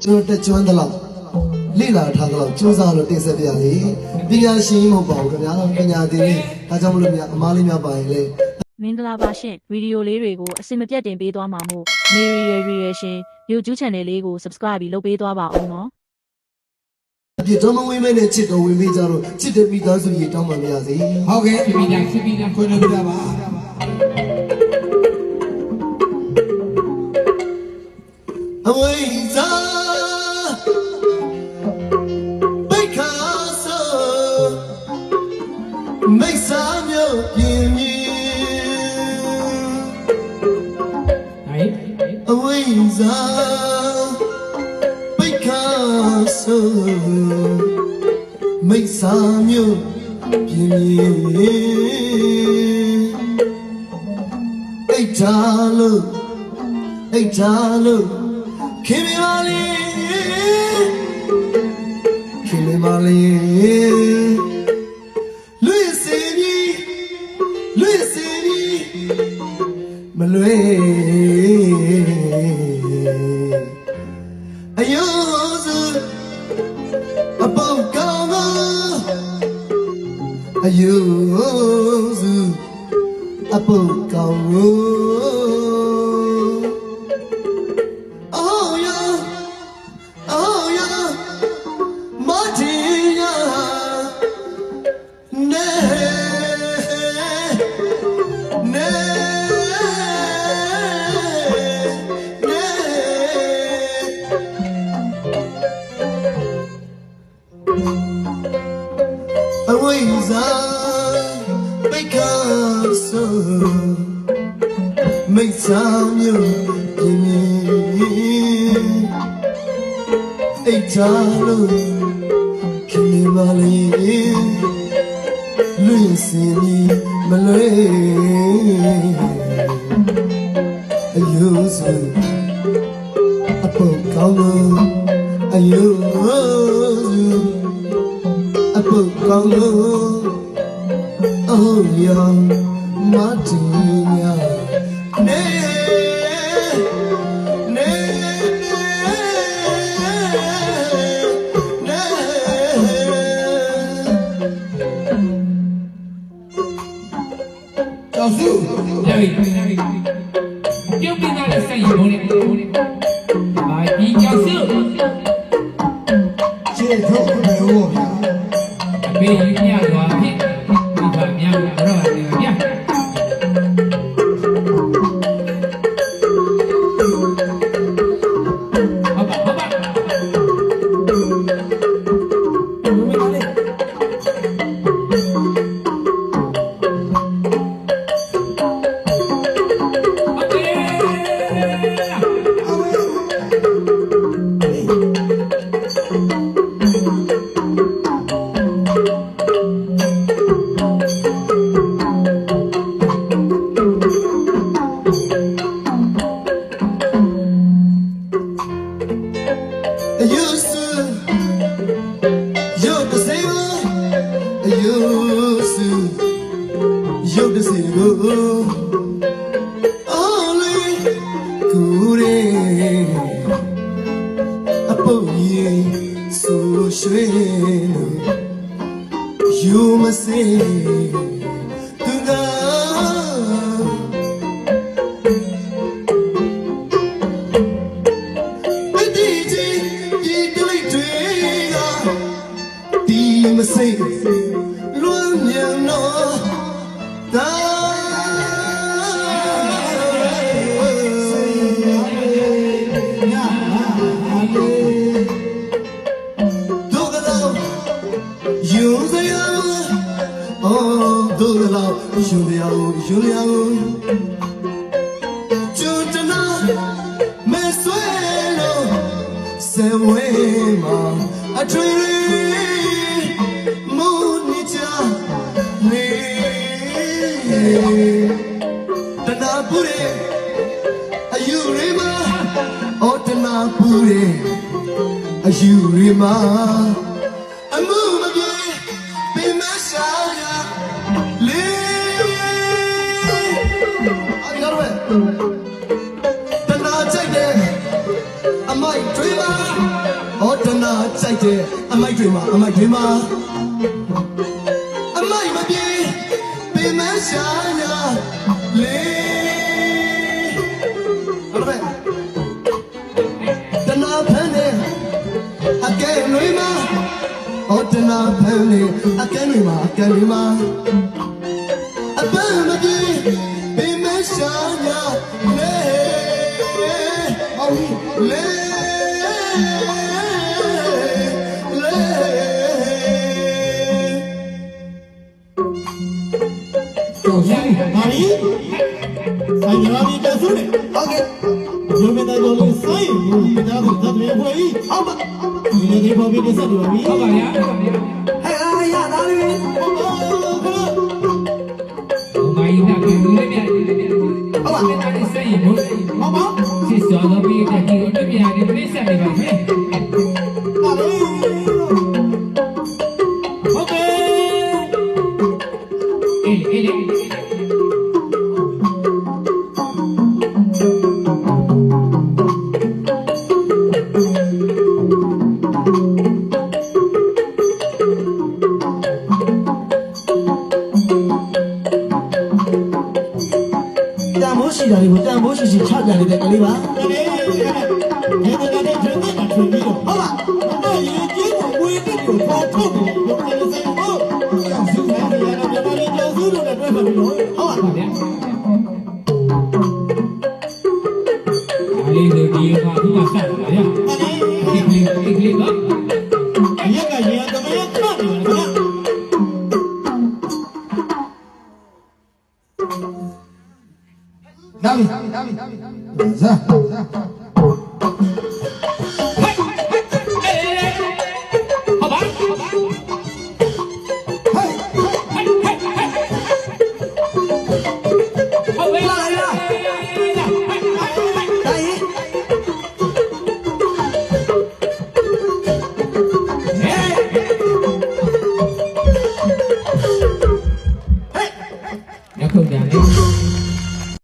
ကျွန်တော်တက်ကျွမ်းသလောက်လိလာထားသလောက်စူးစမ်းလို့တင်ဆက်ပြရစီပညာရှင်မဟုတ်ပါဘူးခင်ဗျာပညာသင်လေးဒါကြောင့်မလို့များအမားလေးများပါရင်လေမင်္ဂလာပါရှင်ဗီဒီယိုလေးတွေကိုအစင်မပြတ်တင်ပေးသွားမှာမို့မေရီရရှင် YouTube Channel လေးကို Subscribe ပြီးလုပ်ပေးသွားပါအောင်နော်ဒီတော့မဝင်မဲနဲ့ချစ်တော်ဝင်ပေးကြတော့ချစ်တဲ့မိသားစုကြီးတောင်းပန်ပါရစေဟုတ်ကဲ့ပြပြချစ်ပြီးခွင့်လုပ်ကြပါအဝိဇ္ဇာမိခါဆိုမိစ္ဆာမျိုးပြင်းမြည်အဝိဇ္ဇာမိခါဆိုမိစ္ဆာမျိုးပြင်းမြည်အိတ်ထားလို့ခင်မလေးလွေစီမလွေအယောစုအပေါကောင်းအယောစုအပေါကောင်းအဝိဇ္ဇာပိတ်ခါဆိုမိစ္ဆာမျိုးပြင်းအိတ်ချလို့ခင်မလေးလွင့်စင်မလွဲအယုစုအပေါ်ကောင်းအယုအပုတ်ကောင်းလို့အိုးရောင်မတင်ညာနေကျော်စုရပြီပြုတ်ပြတာလည်းဆက်ရမိုးနေဘာဒီကျော်စုကျေထုတ်တယ်ဟောဘေးရင်းရသွားပြီဒီကမြတ်တော့တယ်ဗျာရုပ်တစီကိုအော်လေးကူရဲအပုတ်ကြီးဆိုရွှေလို့ယူမစေသူကမတိကြီးဒီကလေးတွေကဒီမစေလွမ်းမြန်တော့ဒါယူစရာအော်ဒုက္ခလောက်ယူရအောင်ကျွတ်တနာမဲဆွဲလို့စေဝဲမှာအထွေမုန်ညချနေတနာပူရဲအယူရီမာအော်တနာပူရဲအယူရီမာအမှုမပြေပင်မရှာရလေးအားရတော့တနာကြိုက်တယ်အမိုက်တွေးပါ ကြိုက်တဲ့အမိုက်တွေမှာအမိုက်တွေမှာအမိုက်မပြေပင်မရှာညာလေဟုတ်တယ်တနာဖန်နေအကဲလွေမှာဟောတနာဖန်နေအကဲလွေမှာအကဲလွေမှာအပန်းမပြေပင်မရှာညာလေအောင်လေ တော့ရည် ဘာလို့ဆိုင်ရပြီကဆုနေ ဟုတ်ကဲ့ ဒီမေတ္တာတော်လေးဆိုင်ဘူးပြတာတော့သတ်တယ်ဖွယ်ကြီး ဟုတ်ပါ ဒီနေ့ဒီပေါ်ပြီးနေဆက်လို့ပြီ ဟုတ်ပါဗျာ ဟဲ့အားရသားလေး ဟိုမိုင်းနာကလူလေးမြတ်ဟုတ်ပါနဲ့တိုင်းဆိုင်ဘုန်းဟုတ်ပါစစ်စောတော့ပြီးတဲ့ဒီလိုပြရတယ်ပြည့်စက်နေပါမယ် ဘာလို့ဟုတ်ကဲ့ အေးတန်မိုးရှိတာလေးကိုတန်မိုးရှိချပြန်နေတဲ့ကလေးပါ ဒီနေ့ဒီနေ့ကျွန်းတာထွင်ပြီးတော့ ဟုတ်ပါ တော့ရေကြီးကိုဝေးပြီးတော့ပေါ်ထုတ်တယ်ဘုရားလေးဆိုင်ဟုတ်စုဆိုင်ရတော့မြန်မာလေးကျော်စုလို့လည်းတွေ့ပါပြီလို့ ဟုတ်ပါ ပါဗျာအားလေးတို့ဒီမှာသူကဆက်ပါဗျာဒီကလေးနော်